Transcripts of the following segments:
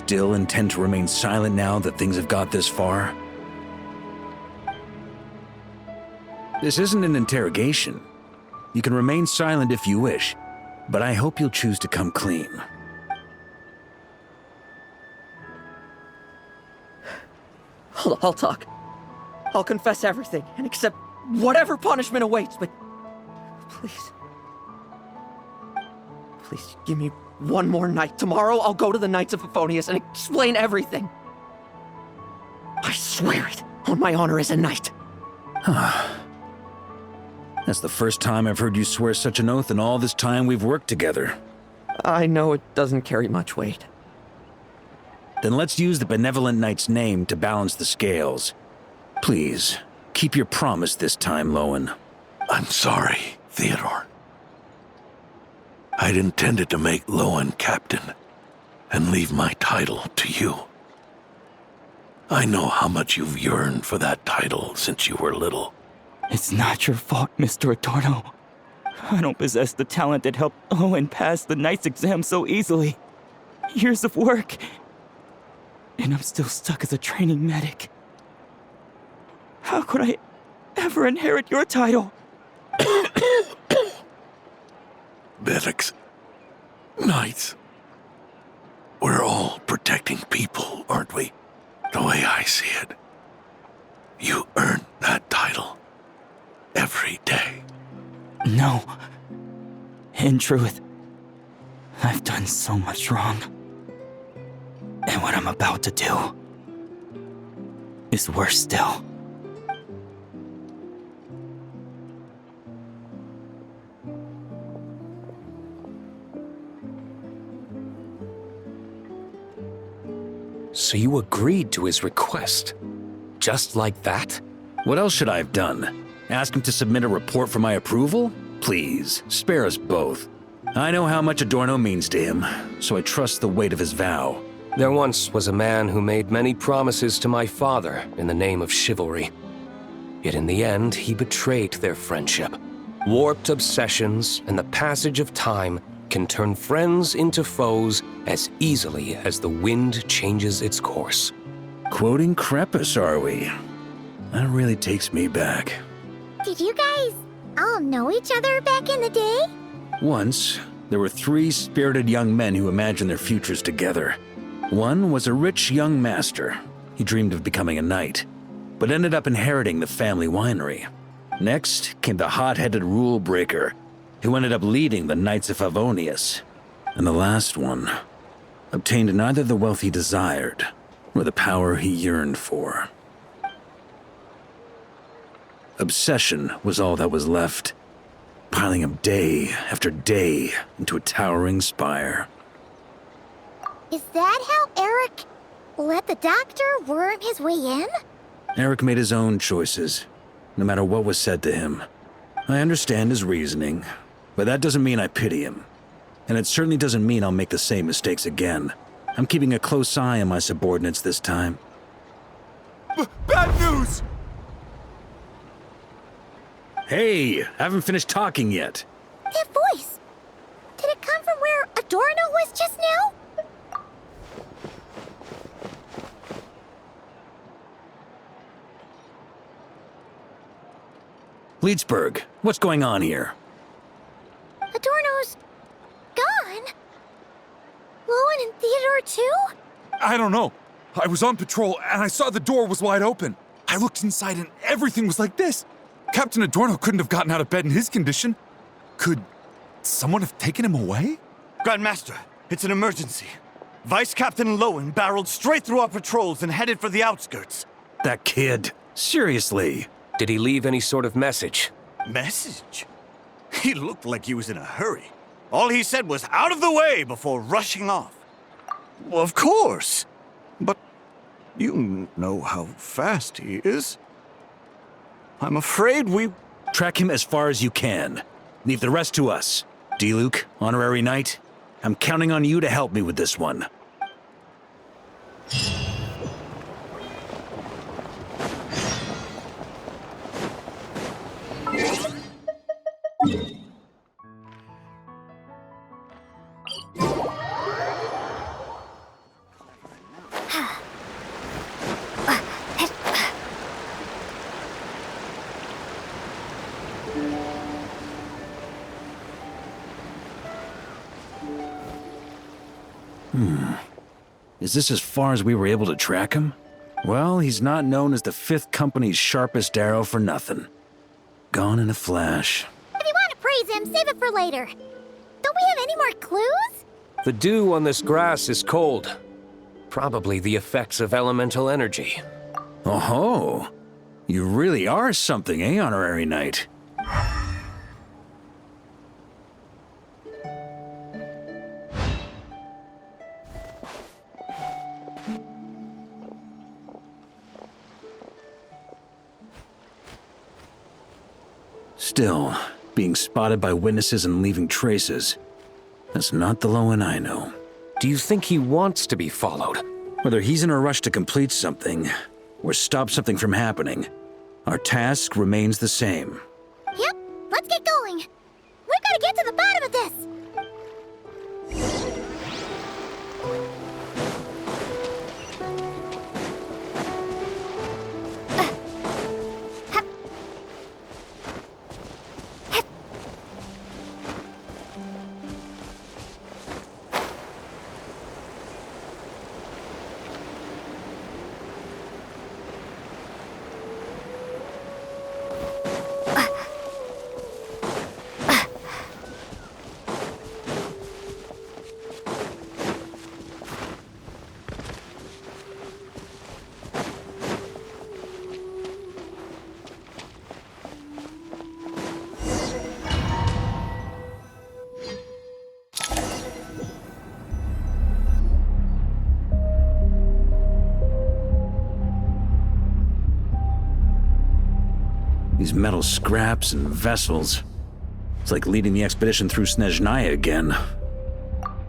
still intend to remain silent now that things have got this far? This isn't an interrogation. You can remain silent if you wish, but I hope you'll choose to come clean. I'll talk. I'll confess everything and accept whatever punishment awaits, but please. Please give me one more night. Tomorrow I'll go to the Knights of Favonius and explain everything. I swear it on my honor as a knight. That's the first time I've heard you swear such an oath in all this time we've worked together. I know it doesn't carry much weight. Then let's use the benevolent knight's name to balance the scales. Please, keep your promise this time, Lohen. I'm sorry, Theodore. I'd intended to make Lohen captain and leave my title to you. I know how much you've yearned for that title since you were little. It's not your fault, Mr. Adorno. I don't possess the talent that helped Owen pass the knight's exam so easily. Years of work, and I'm still stuck as a training medic. How could I ever inherit your title? Medics, knights, we're all protecting people, aren't we? The way I see it, you earned that title every day. No. In truth, I've done so much wrong. And what I'm about to do is worse still. So you agreed to his request? Just like that? What else should I have done? Ask him to submit a report for my approval? Please, spare us both. I know how much Adorno means to him, so I trust the weight of his vow. There once was a man who made many promises to my father in the name of chivalry. Yet in the end, he betrayed their friendship. Warped obsessions and the passage of time can turn friends into foes as easily as the wind changes its course. Quoting Crepus, are we? That really takes me back. Did you guys all know each other back in the day? Once, there were 3 spirited young men who imagined their futures together. One was a rich young master. He dreamed of becoming a knight, but ended up inheriting the family winery. Next came the hot-headed rule breaker, who ended up leading the Knights of Favonius. And the last one obtained neither the wealth he desired, nor the power he yearned for. Obsession was all that was left, piling up day after day into a towering spire. Is that how Eric let the doctor worm his way in? Eric made his own choices, no matter what was said to him. I understand his reasoning, but that doesn't mean I pity him. And it certainly doesn't mean I'll make the same mistakes again. I'm keeping a close eye on my subordinates this time. Bad news! Hey, haven't finished talking yet. That voice! Did it come from where Adorno was just now? Leedsburg, what's going on here? Adorno's gone? Lohen and Theodore too? I don't know. I was on patrol and I saw the door was wide open. I looked inside and everything was like this. Captain Adorno couldn't have gotten out of bed in his condition. Could someone have taken him away? Grandmaster, it's an emergency. Vice Captain Lohen barreled straight through our patrols and headed for the outskirts. That kid. Seriously. Did he leave any sort of message? Message? He looked like he was in a hurry. All he said was out of the way before rushing off. Well, of course. But you know how fast he is. I'm afraid we... Track him as far as you can. Leave the rest to us. D-Luke, honorary knight, I'm counting on you to help me with this one. Is this as far as we were able to track him? Well, he's not known as the 5th Company's sharpest arrow for nothing. Gone in a flash. If you want to praise him, save it for later. Don't we have any more clues? The dew on this grass is cold. Probably the effects of elemental energy. Oh-ho! You really are something, eh, Honorary Knight? Still, being spotted by witnesses and leaving traces, that's not the Lohen I know. Do you think he wants to be followed? Whether he's in a rush to complete something, or stop something from happening, our task remains the same. Yep, let's get going. We've got to get to the bottom of this. These metal scraps and vessels. It's like leading the expedition through Snezhnaya again.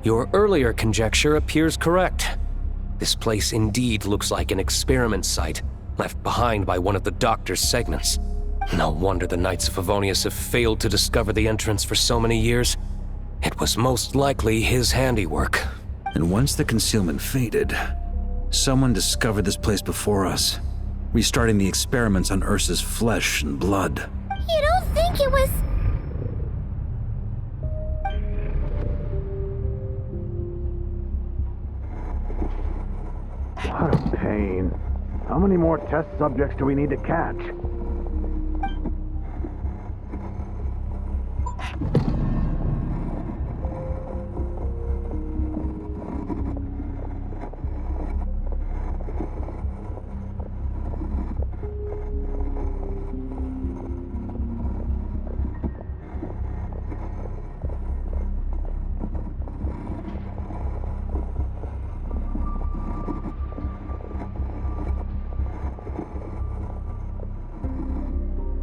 Your earlier conjecture appears correct. This place indeed looks like an experiment site, left behind by one of the Doctor's segments. No wonder the Knights of Favonius have failed to discover the entrance for so many years. It was most likely his handiwork. And once the concealment faded, someone discovered this place before us, restarting the experiments on Ursa's flesh and blood. You don't think it was... What a pain. How many more test subjects do we need to catch?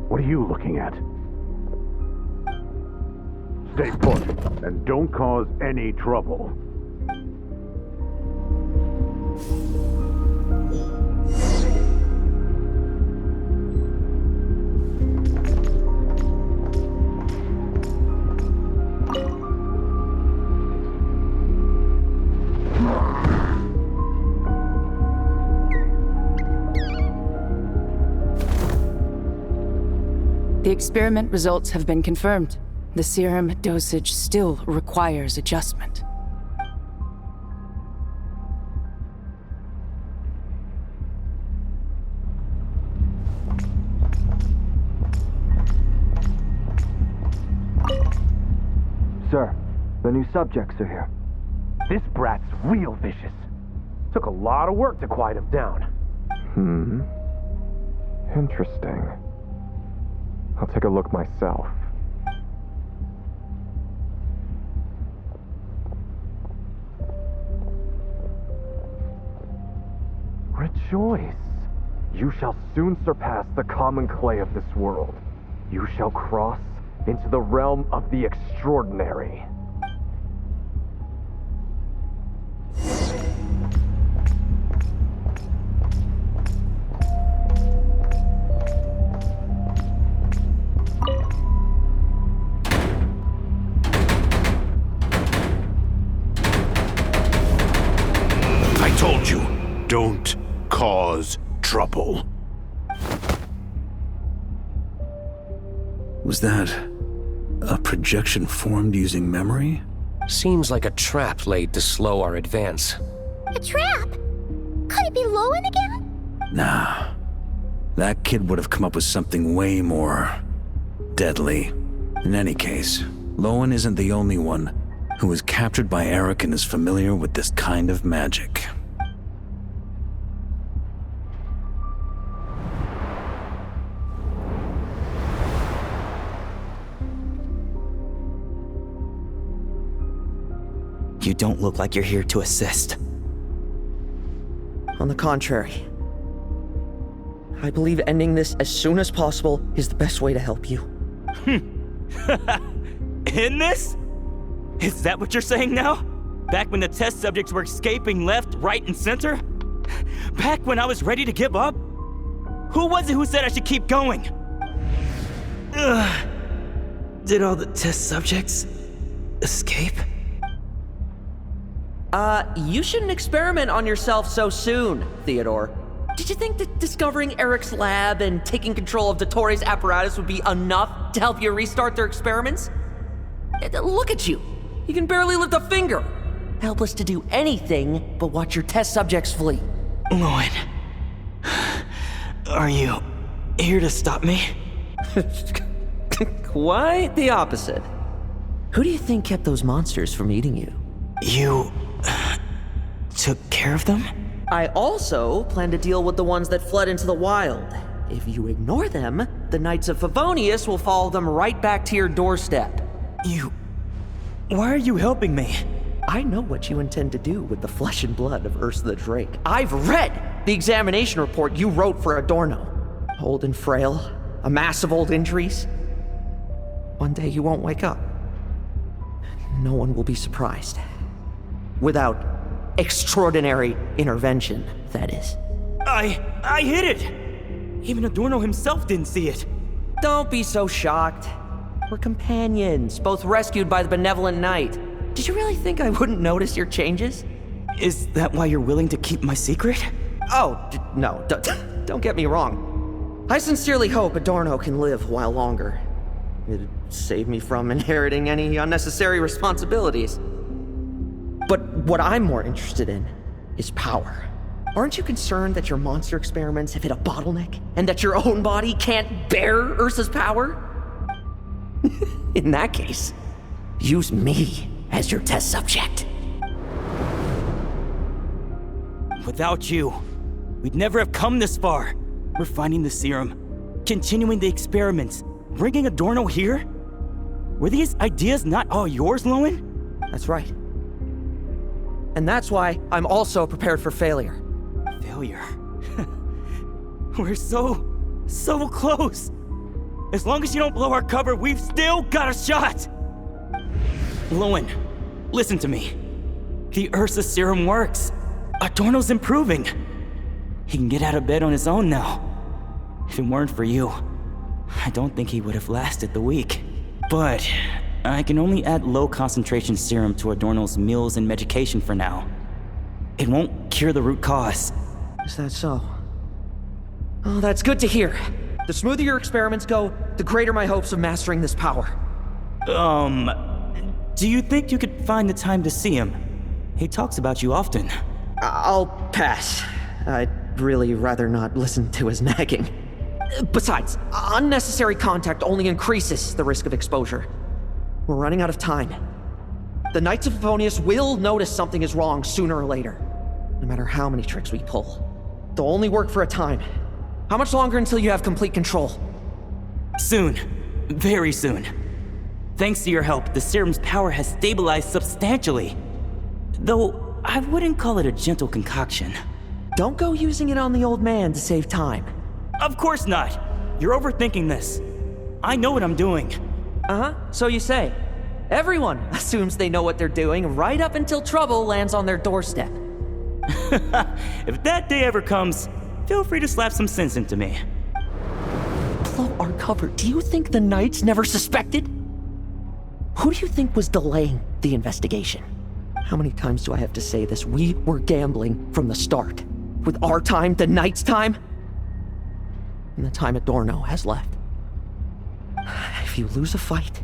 What are you looking at? Stay put, and don't cause any trouble. The experiment results have been confirmed. The serum dosage still requires adjustment. Sir, the new subjects are here. This brat's real vicious. Took a lot of work to quiet him down. Interesting. I'll take a look myself. Rejoice! You shall soon surpass the common clay of this world. You shall cross into the realm of the extraordinary. I told you, Don't cause trouble. Was that a projection formed using memory? Seems like a trap laid to slow our advance. A trap? Could it be Lohen again? Nah. That kid would have come up with something way more deadly. In any case, Lohen isn't the only one who was captured by Eric and is familiar with this kind of magic. You don't look like you're here to assist. On the contrary, I believe ending this as soon as possible is the best way to help you. In this? Is that what you're saying now? Back when the test subjects were escaping left, right, and center? Back when I was ready to give up? Who was it who said I should keep going? Did all the test subjects escape? You shouldn't experiment on yourself so soon, Theodore. Did you think that discovering Eric's lab and taking control of Dottore's apparatus would be enough to help you restart their experiments? Look at you. You can barely lift a finger. Helpless to do anything but watch your test subjects flee. Lohen, are you here to stop me? Quite the opposite. Who do you think kept those monsters from eating you? You took care of them? I also plan to deal with the ones that fled into the wild. If you ignore them, the Knights of Favonius will follow them right back to your doorstep. Why are you helping me? I know what you intend to do with the flesh and blood of Ursa the Drake. I've read the examination report you wrote for Adorno. Old and frail, a mass of old injuries. One day you won't wake up. No one will be surprised. Without extraordinary intervention, that is. I hid it! Even Adorno himself didn't see it. Don't be so shocked. We're companions, both rescued by the benevolent knight. Did you really think I wouldn't notice your changes? Is that why you're willing to keep my secret? Oh, no, don't get me wrong. I sincerely hope Adorno can live a while longer. It'd save me from inheriting any unnecessary responsibilities. But what I'm more interested in is power. Aren't you concerned that your monster experiments have hit a bottleneck and that your own body can't bear Ursa's power? In that case, use me as your test subject. Without you, we'd never have come this far. Refining the serum, continuing the experiments, bringing Adorno here? Were these ideas not all yours, Lohen? That's right. And that's why I'm also prepared for failure. Failure? We're so close. As long as you don't blow our cover, we've still got a shot! Lohen, listen to me. The Ursa serum works. Adorno's improving. He can get out of bed on his own now. If it weren't for you, I don't think he would have lasted the week. But I can only add low concentration serum to Adorno's meals and medication for now. It won't cure the root cause. Is that so? Oh, that's good to hear. The smoother your experiments go, the greater my hopes of mastering this power. Do you think you could find the time to see him? He talks about you often. I'll pass. I'd really rather not listen to his nagging. Besides, unnecessary contact only increases the risk of exposure. We're running out of time. The Knights of Favonius will notice something is wrong sooner or later, no matter how many tricks we pull. They'll only work for a time. How much longer until you have complete control? Soon. Very soon. Thanks to your help, the serum's power has stabilized substantially. Though, I wouldn't call it a gentle concoction. Don't go using it on the old man to save time. Of course not! You're overthinking this. I know what I'm doing. Uh-huh, so you say. Everyone assumes they know what they're doing right up until trouble lands on their doorstep. If that day ever comes, feel free to slap some sense into me. Blow our cover. Do you think the Knights never suspected? Who do you think was delaying the investigation? How many times do I have to say this? We were gambling from the start. with our time, the Knight's time, and the time Adorno has left. If you lose a fight,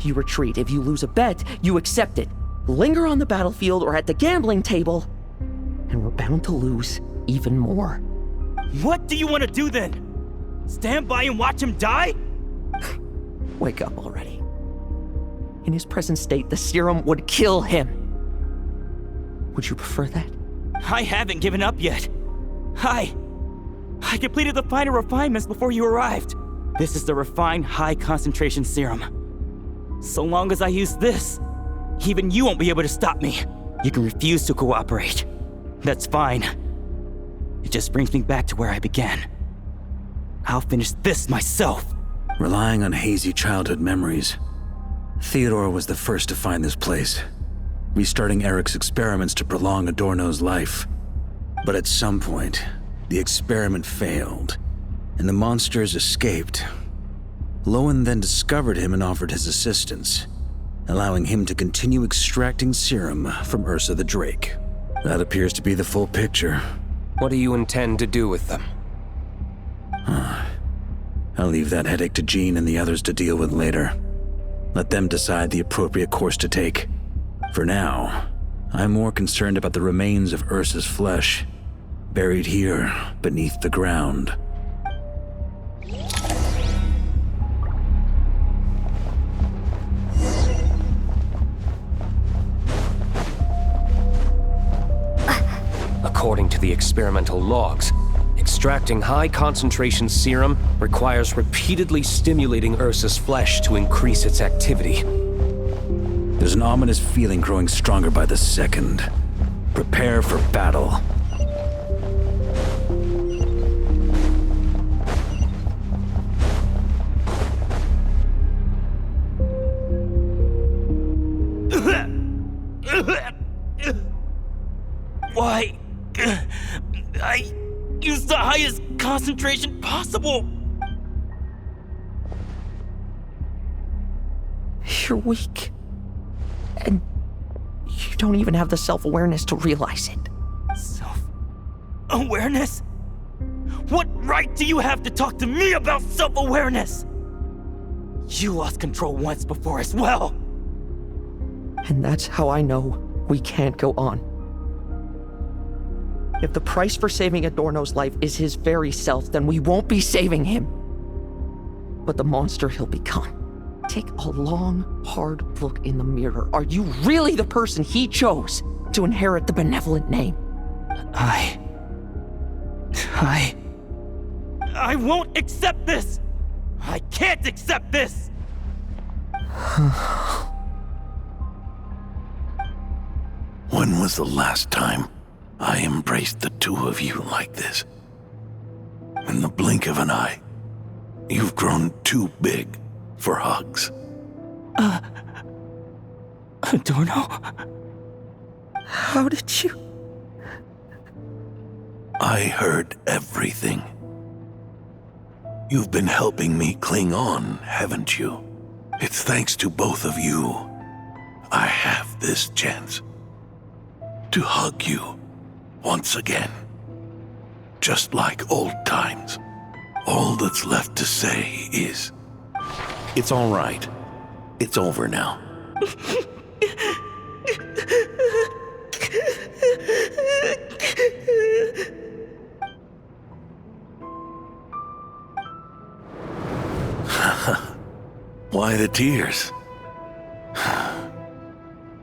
you retreat. If you lose a bet, you accept it. Linger on the battlefield or at the gambling table, and we're bound to lose even more. What do you want to do then? Stand by and watch him die? Wake up already. In his present state, the serum would kill him. Would you prefer that? I haven't given up yet. I completed the final refinements before you arrived. This is the refined high-concentration serum. So long as I use this, even you won't be able to stop me. You can refuse to cooperate. That's fine. It just brings me back to where I began. I'll finish this myself. Relying on hazy childhood memories, Theodore was the first to find this place, restarting Eric's experiments to prolong Adorno's life. But at some point, the experiment failed, and the monsters escaped. Lohen then discovered him and offered his assistance, allowing him to continue extracting serum from Ursa the Drake. That appears to be the full picture. What do you intend to do with them? I'll leave that headache to Jean and the others to deal with later. Let them decide the appropriate course to take. For now, I'm more concerned about the remains of Ursa's flesh, buried here beneath the ground. According to the experimental logs, extracting high-concentration serum requires repeatedly stimulating Ursa's flesh to increase its activity. There's an ominous feeling growing stronger by the second. Prepare for battle. Why? I used the highest concentration possible. You're weak. And you don't even have the self-awareness to realize it. Self-awareness? What right do you have to talk to me about self-awareness? You lost control once before as well. And that's how I know we can't go on. If the price for saving Adorno's life is his very self, then we won't be saving him, but the monster he'll become. Take a long, hard look in the mirror. Are you really the person he chose to inherit the benevolent name? I won't accept this! I can't accept this! When was the last time I embraced the two of you like this? In the blink of an eye, you've grown too big for hugs. Adorno? How did you? I heard everything. You've been helping me cling on, haven't you? It's thanks to both of you I have this chance to hug you once again. Just like old times. All that's left to say is, it's all right. It's over now. Why the tears?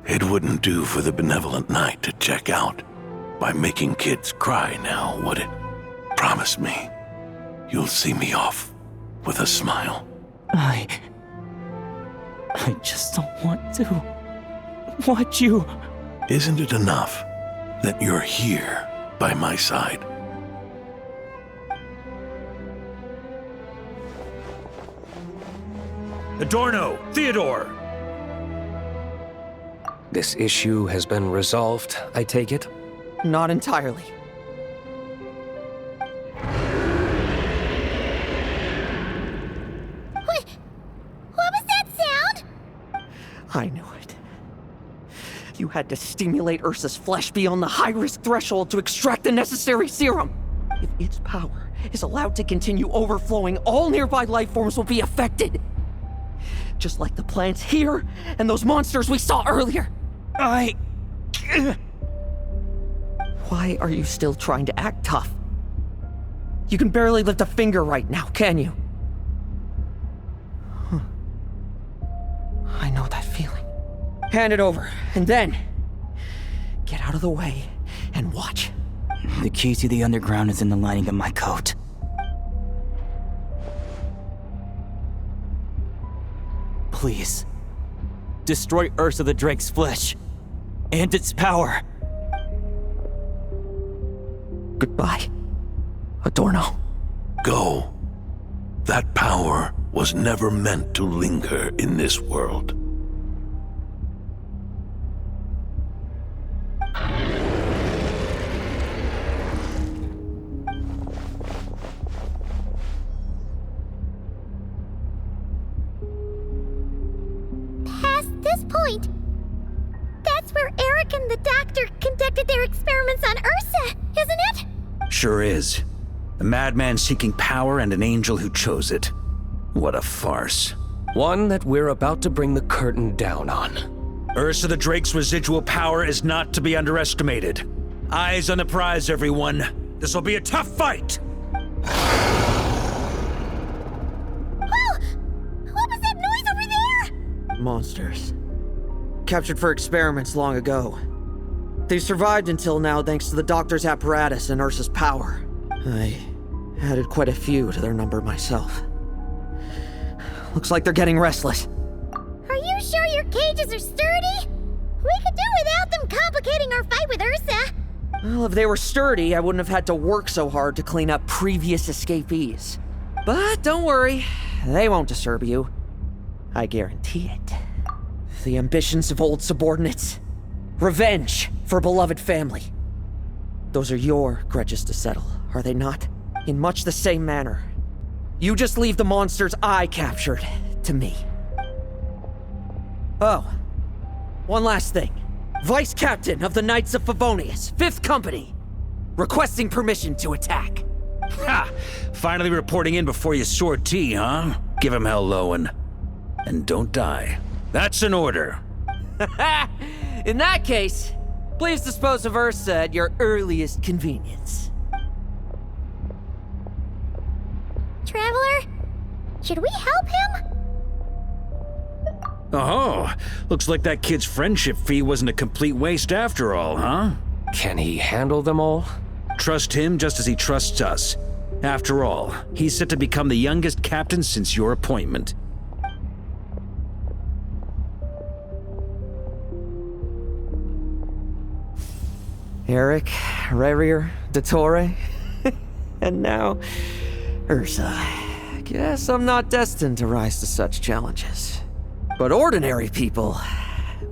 It wouldn't do for the benevolent knight to check out by making kids cry now, would it? Promise me, you'll see me off with a smile. I just don't want to watch you. Isn't it enough that you're here by my side? Adorno! Theodore! This issue has been resolved, I take it? Not entirely. What was that sound? I knew it. You had to stimulate Ursa's flesh beyond the high-risk threshold to extract the necessary serum. If its power is allowed to continue overflowing, all nearby life forms will be affected. Just like the plants here and those monsters we saw earlier. Why are you still trying to act tough? You can barely lift a finger right now, can you? I know that feeling. Hand it over, and then get out of the way and watch. The key to the underground is in the lining of my coat. Please, destroy Ursa the Drake's flesh and its power. Goodbye, Adorno. Go. That power was never meant to linger in this world. Past this point, that's where Eric and the doctor conducted their experiments on Ursa, isn't it? Sure is. A madman seeking power and an angel who chose it. What a farce. One that we're about to bring the curtain down on. Ursa the Drake's residual power is not to be underestimated. Eyes on the prize, everyone. This will be a tough fight! Oh! What was that noise over there? Monsters. Captured for experiments long ago. They survived until now thanks to the doctor's apparatus and Ursa's power. I added quite a few to their number myself. Looks like they're getting restless. Are you sure your cages are sturdy? We could do without them complicating our fight with Ursa. Well, if they were sturdy, I wouldn't have had to work so hard to clean up previous escapees. But don't worry, they won't disturb you. I guarantee it. The ambitions of old subordinates. Revenge for beloved family. Those are your grudges to settle, are they not? In much the same manner. You just leave the monsters I captured to me. Oh, one last thing. Vice Captain of the Knights of Favonius, 5th Company, requesting permission to attack. Ha! Finally reporting in before you sortie, huh? Give him hell, Lohen. And don't die. That's an order. In that case, please dispose of Ursa at your earliest convenience. Traveler, should we help him? Oh, looks like that kid's friendship fee wasn't a complete waste after all, huh? Can he handle them all? Trust him just as he trusts us. After all, he's set to become the youngest captain since your appointment. Eric, Revier, Dottore, and now Ursa. Guess I'm not destined to rise to such challenges. But ordinary people,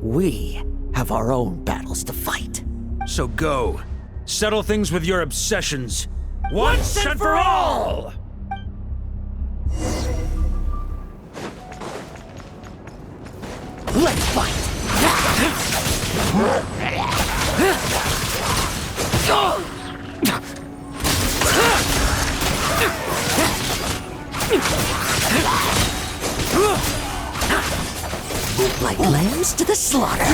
we have our own battles to fight. So go. Settle things with your obsessions. Once and for all! Let's fight! Like lambs to the slaughter.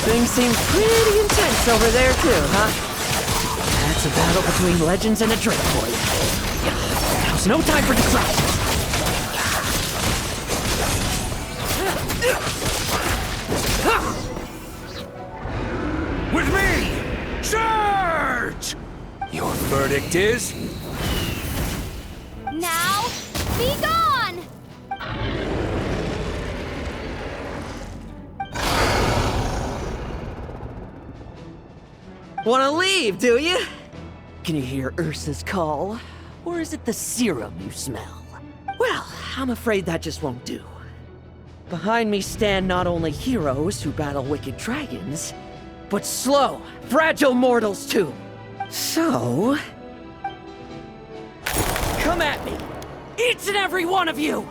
Things seem pretty intense over there too, huh? That's a battle between legends and a drink for you. Now's no time for distractions. With me! Charge! Your verdict is? Now, be gone! Wanna leave, do you? Can you hear Ursa's call? Or is it the serum you smell? Well, I'm afraid that just won't do. Behind me stand not only heroes who battle wicked dragons, but slow, fragile mortals too. So... come at me! Each and every one of you!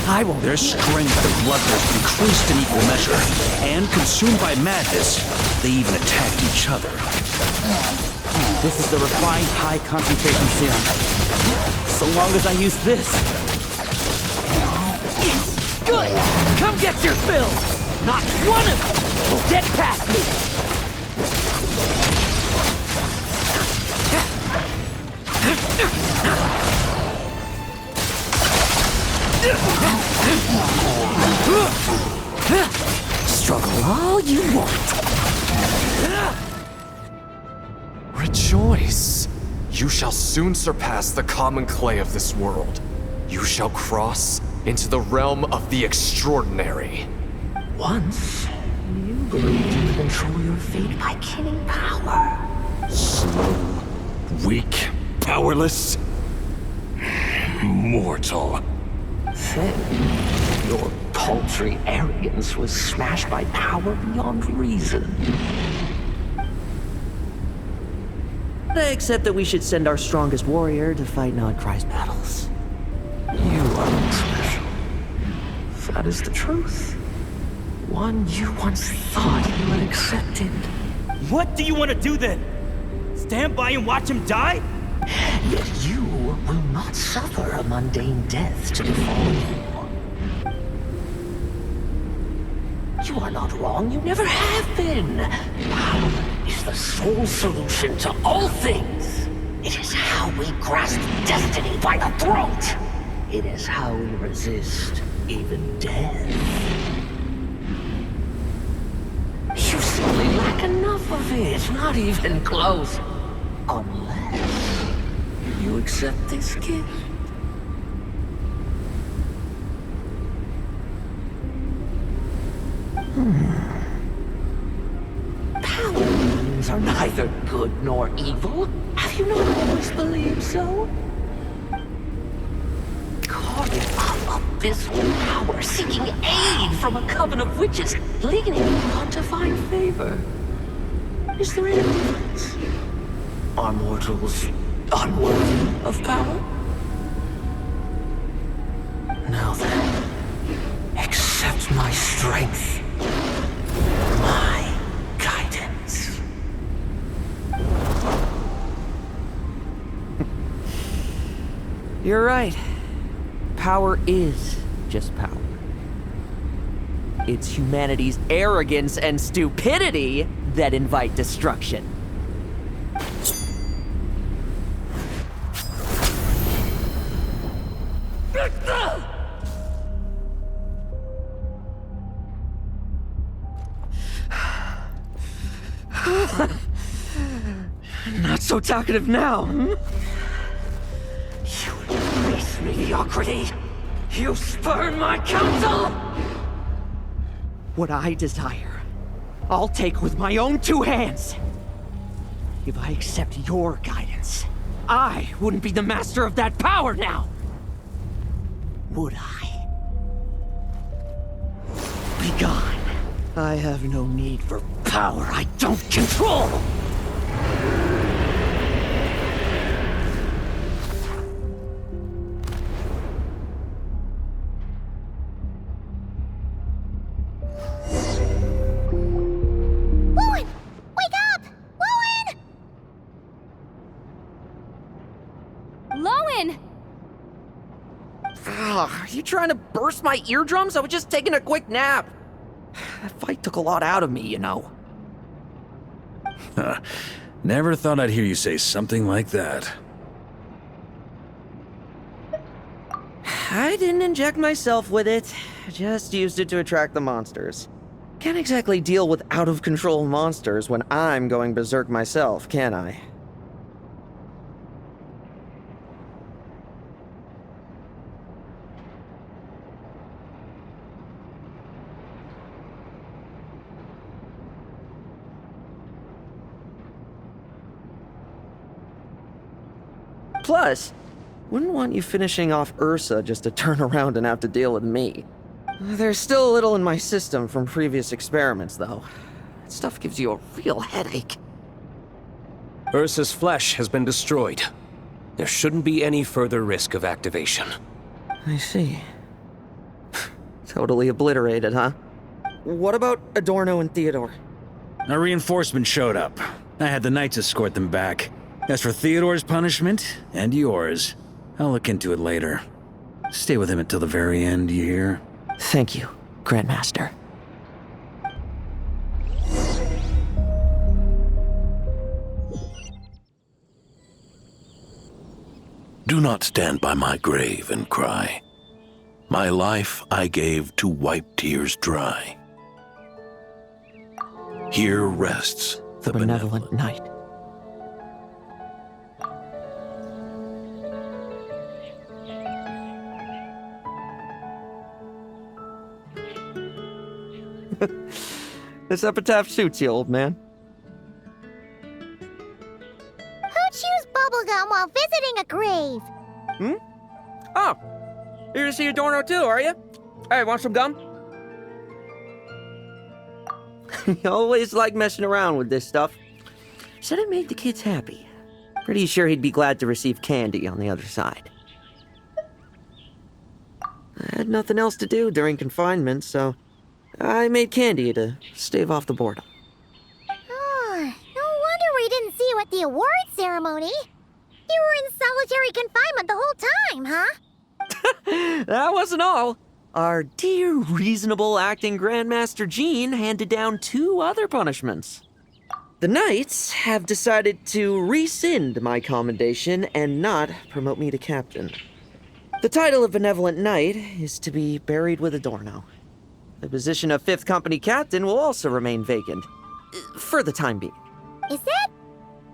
I won't. Their strength and bloodthirst increased in equal measure, and consumed by madness, they even attacked each other. This is the refined high concentration serum. So long as I use this. Good! Come get your fill! Not one of you will get past me! Struggle all you want. Rejoice! You shall soon surpass the common clay of this world. You shall cross into the realm of the extraordinary. Once, you believed you could control your fate by killing power. Slow, weak, powerless, mortal. Then, your paltry arrogance was smashed by power beyond reason. I accept that we should send our strongest warrior to fight Nodcry's battles. You are not special. That is the truth. One you once thought you had accepted. What do you want to do then? Stand by and watch him die? Yet you will not suffer a mundane death to befall you. You are not wrong, you never have been. Power is the sole solution to all things. It is how we grasp destiny by the throat. It is how we resist even death. You simply lack enough of it, not even close. Unless you accept this gift. Powers are neither good nor evil. Have you not always believed so? Carving up abysmal power, seeking aid from a coven of witches, leaning on to find favor. Is there any difference? Are mortals unworthy of power? Now then, accept my strength, my guidance. You're right. Power is just power. It's humanity's arrogance and stupidity that invite destruction. Not so talkative now, hmm? You embrace mediocrity. You spurn my counsel. What I desire, I'll take with my own two hands. If I accept your guidance, I wouldn't be the master of that power now. Would I? Be gone. I have no need for power I don't control. Lohen! Wake up! Lohen! Lohen! Are you trying to burst my eardrums? I was just taking a quick nap. That fight took a lot out of me, you know. Never thought I'd hear you say something like that. I didn't inject myself with it. Just used it to attract the monsters. Can't exactly deal with out-of-control monsters when I'm going berserk myself, can I? Plus, wouldn't want you finishing off Ursa just to turn around and have to deal with me. There's still a little in my system from previous experiments, though. That stuff gives you a real headache. Ursa's flesh has been destroyed. There shouldn't be any further risk of activation. I see. Totally obliterated, huh? What about Adorno and Theodore? A reinforcement showed up. I had the Knights escort them back. As for Theodore's punishment, and yours, I'll look into it later. Stay with him until the very end, you hear? Thank you, Grandmaster. Do not stand by my grave and cry. My life I gave to wipe tears dry. Here rests the benevolent Knight. This epitaph suits you, old man. Who chews bubblegum while visiting a grave? Oh, you're to see Adorno too, are you? Hey, want some gum? You always like messing around with this stuff. Said it made the kids happy. Pretty sure he'd be glad to receive candy on the other side. I had nothing else to do during confinement, so I made candy to stave off the boredom. Oh, no wonder we didn't see you at the award ceremony. You were in solitary confinement the whole time, huh? That wasn't all. Our dear, reasonable acting Grandmaster Jean handed down 2 other punishments. The Knights have decided to rescind my commendation and not promote me to captain. The title of Benevolent Knight is to be buried with Adorno. The position of 5th Company Captain will also remain vacant, for the time being. Is that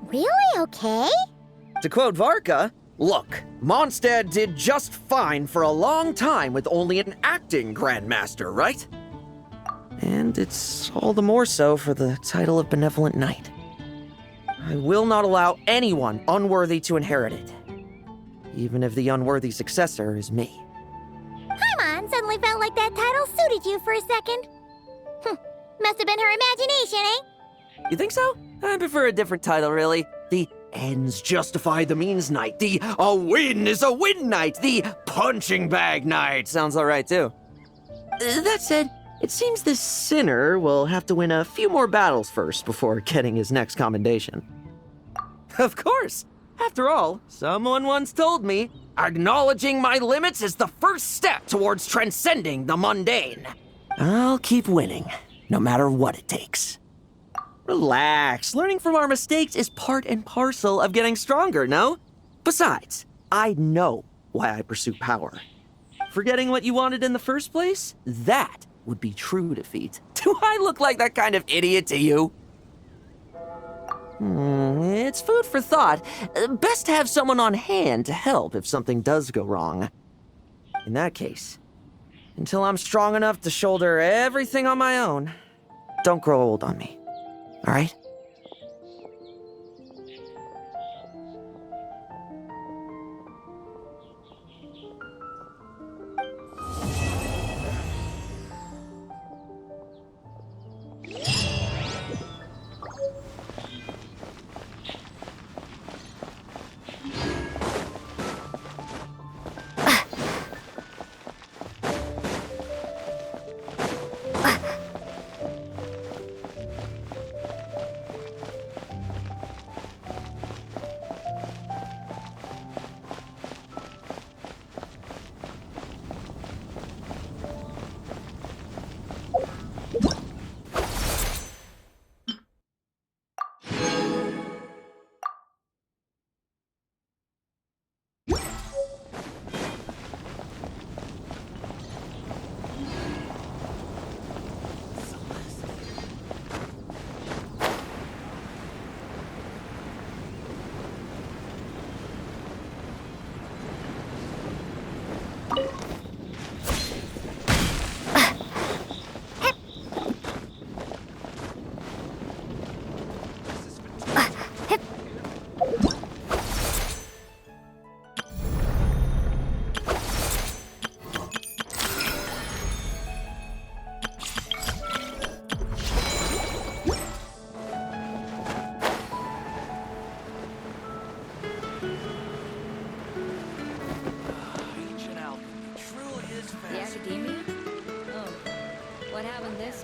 really okay? To quote Varka, look, Mondstadt did just fine for a long time with only an acting Grandmaster, right? And it's all the more so for the title of Benevolent Knight. I will not allow anyone unworthy to inherit it, even if the unworthy successor is me. Paimon suddenly felt like that title suited you for a second. Must have been her imagination, eh? You think so? I prefer a different title, really. The ends justify the means Knight. The a win is a win Knight. The punching bag Knight. Sounds alright, too. That said, it seems this sinner will have to win a few more battles first before getting his next commendation. Of course. After all, someone once told me, acknowledging my limits is the first step towards transcending the mundane. I'll keep winning, no matter what it takes. Relax. Learning from our mistakes is part and parcel of getting stronger, no? Besides, I know why I pursue power. Forgetting what you wanted in the first place? That would be true defeat. Do I look like that kind of idiot to you? It's food for thought. Best to have someone on hand to help if something does go wrong. In that case, until I'm strong enough to shoulder everything on my own, don't grow old on me. All right? academia? Oh, what happened this